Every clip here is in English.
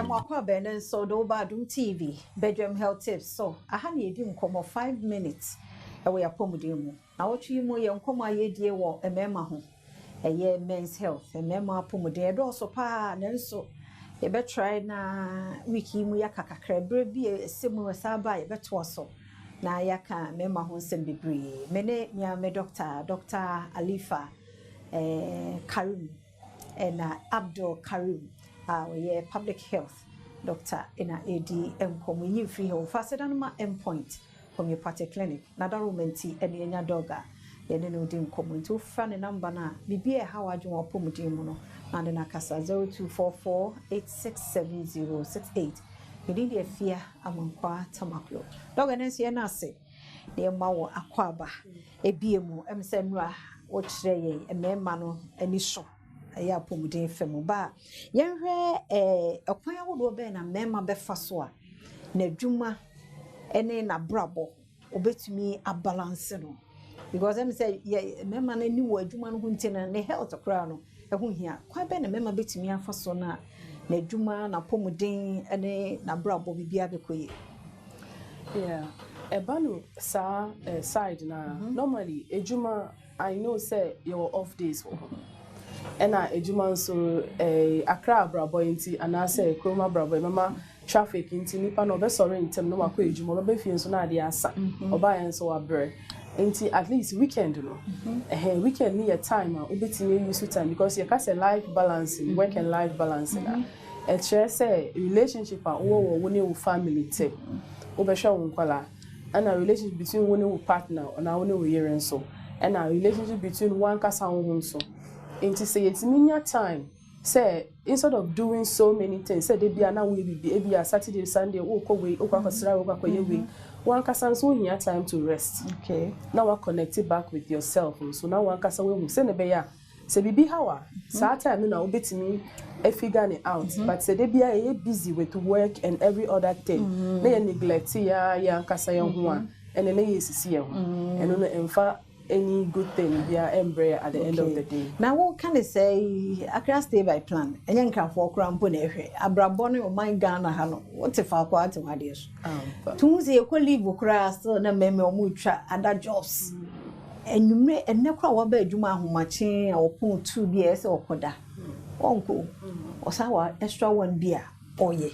Yamaqua Ben so do Badum TV, bedroom health tips. So I had a dim come 5 minutes away a pomudimu. Now what you mo young come a dear war a memaho. A year men's health, a mema pomode also pa and so a bet try na wiki muyaka crabre be a similar saba a bet so. Na yaka mema ho sem bebre. Mene nya me Dr. Alifa Karim and Abdul Karim. We public health doctor in a AD community free home faster than my endpoint homeopathic clinic. Nada romenti and enya doga. Yene no dim community to fan number na bibi how adu wa pomudin no and na kasa 0244867068. Yedi de fia amankwa tamaklo. Doga nensi ye na se de ma wo akwaba ebiemu emsenwa wo kire ye emema no ani so ya pomudin femu ba yenhwe okwan awodo be na mema be faso a na dwuma ene na brabo obetumi abalance no because em say mema na ni wo adwuma no huntina ne health kra no ehu hia kwa be na mema betumi afaso na dwuma na pomudin ene na brabo bibia bekoye yeah ebanu sa side na normally ejuma I know say your off days ena ejuma nso akra abrabo nti anase kroma abrabo mama traffic nti nipa no be sorry ntem no makọ ejuma be fie nso na ade asa oba yen so abre nti at least weekend no weekend ni your time obetimi use time because you can say life balance work and life balance na e chere say relationship wo wo family tip obehwe wo nkwala and a relationship between one and partner na one we yere nso and a relationship between one kasa wo so into say it's minya time say instead of doing so many things say they be na we be a Saturday Sunday o ko we o kwa kosra o kwa we one kasa so here time to rest okay now we connect it back with yourself so now one kasa we say ne be ya say bibi hawa sa time na obetimi e figure it out but say they be a busy with work and every other thing na neglect ya kasa ya ho a and na yesisi ya ho and no emfa any good thing we are embrace at the end of the day. Now what can I say? Accra stay by plan. And young can for crampo nehe. Abrabone or my Ghana hano. What if I quite my dears? Tuesday you could leave Okra still na meme or mucha and that jobs. And you may and never what bed you ma machin or put 2 beers or koda. Uncle or sour extra 1 beer. Oh yeah.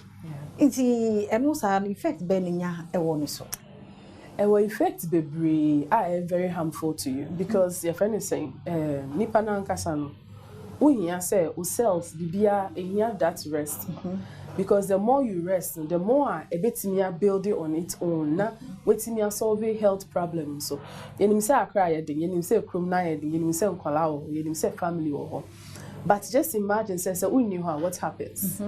It's a most effect bending ya a one so. Our effects bebre are very harmful to you because your friend is saying nipa na nkasa no we here say ourselves bibia ehia that rest because the more you rest the more ebetimi building on its own na wetimi solve health problems so yenim say akra ye den yenim say krom na ye den yenim say nkola wo yenim say family wo but just imagine say we knew how what happens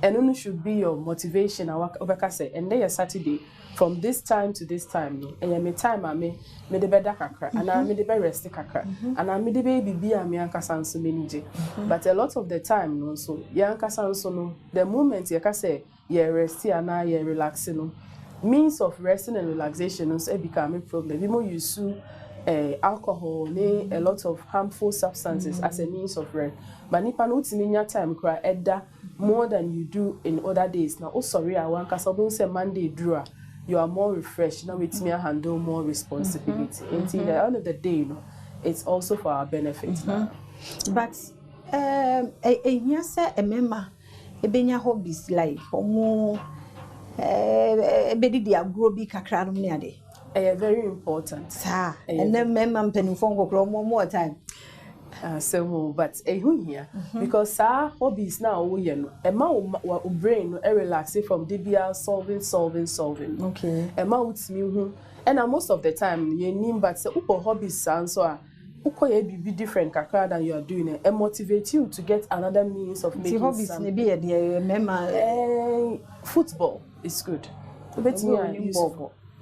and only should be your motivation obeka say and then Saturday from this time to this time no and me time me de beda kakra and me de be rest kakra and me de be bibia me ankasa nso menije but a lot of the time no so ya ankasa nso no the moment you can say you rest and you relax no means of resting and relaxation no so become a problem we more use alcohol a lot of harmful substances as a means of rest but nipa no timinya time kra edda more than you do in other days now oh sorry I want cause obun say Monday draw you are more refreshed now with me handle more responsibility until the end of the day you know it's also for our benefit but yes a member ebenya hobbies like omo ebedi dia grow bi kakra no ne ade very important and then member mpanifo kokro more time so but here because our hobbies now we no e brain no relax from DBL solving okay e ma utimi hu and most of the time you nim but say uko hobbies so uko be different kakra than you are doing it motivate you to get another means of making hobbies something. Be remember football is good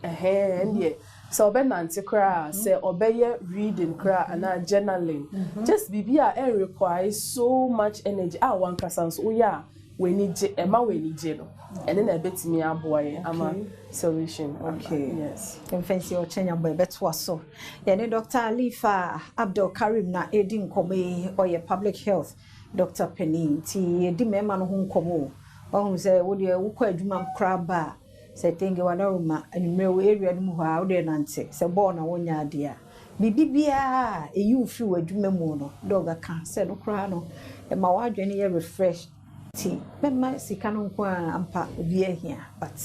and yeah so obenante kra say obeye reading kra and journaling just bibia requires so much energy one kasa so yeah we need ema we need no and then ebetimi aboye ama solution okay yes fancy o chenya boy betwa so yeah ne Dr. Alifa Abdul Karim na edin komo or public health Dr. Penny ti edi mema no ho nkomo ohun say wo de wo kwa adwuma kraba say tenge wadaroma anumere area no mu ha wo de nante say ball na wonya ade a bibibia eyi ufi wadwuma mu no dog aka say no kra no e ma wadwene ye refresh ti memma sika no nko ampa obi ahia but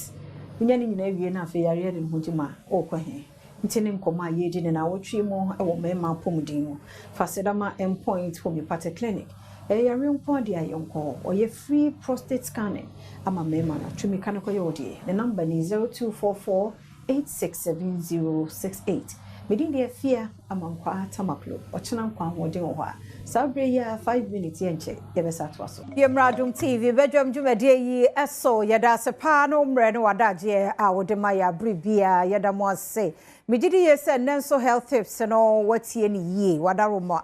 unya ni nyina wie na afa yare de ho jima okwa he ntine nkoma ye di na wotwe mu e wo mema pomudin mu fasedama endpoint homeopathic clinic yare nko de ayonko oye free prostate scanning ama mema na twimi kan ko yodi the number ni 0244 867068 medin de afia ama nkwa tamaklo ochena nkwa hodin ho a sabre ya 5 minutes yenche yebesa to aso Adom TV bedwam dwumade yi eso yeda sepa no mre no wadaje a wode maya bribia yeda mo ase megidi yese nenso health tips no watie ni yi wadaroma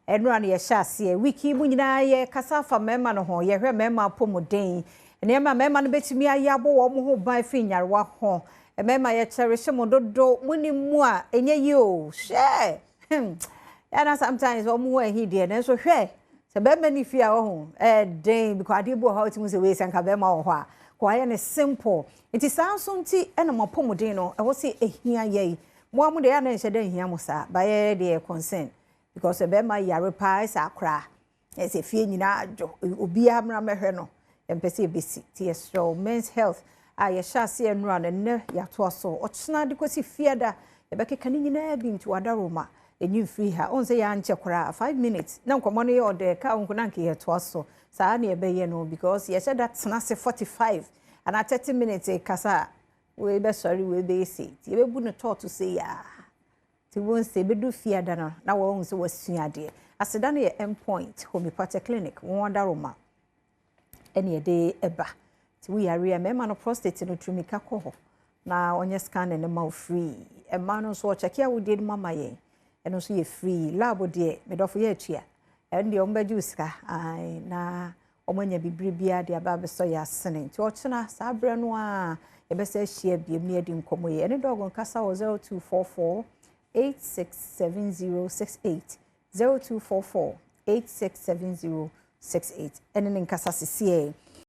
enura ne yehya ase wiki mu nyina ye kasa fa mema no ho yehwe mema pomuden ene mema no betumi ayabo wo mo ho ban fi nyarewa ho mema ye cherish mo dodo muni mu a enye yi o share na sometimes wo mu he de na so hwe se be many fear ho den because adibo how it mu se we sanka be ma wo ho a kwa ye ne simple it is sound ti ena mo pomuden no e wo se ehia ye mo amu de ya na nche de ehia mo sa ba ye de concern because be ma yare pa isa akra e se fie nyina adwo obi amra mehwe no empese besi ti so men's health a ye sha se enura ne ya to so o chena de kosi fie da e be keka ni nyina bi nti wadaroma enyu free ha on say ya nche kra 5 minutes na nkomo no ye ode ka onko na nke ye to so saa na e be ye no because ye said that na se 45 and at 30 minutes e kasa we be sorry we be say ti be bu no to say ya ti won say be do fie da na wo on say wasua de aseda na ye endpoint homeopathic clinic wadaroma ene de eba ti we are mema no prostate no tumika ko ho na onye scan ne ma free e ma no so check ya wo de mama ye eno so ye free lab de me do fo ye atua en de ombeju sika ai na omanya bibribia de aba be so ya sene ti o chena sa bre no a e be se hia biem ne adi nkomo ye ene dogon kasa 0244 867068 0244 867068 ene nkasa sisi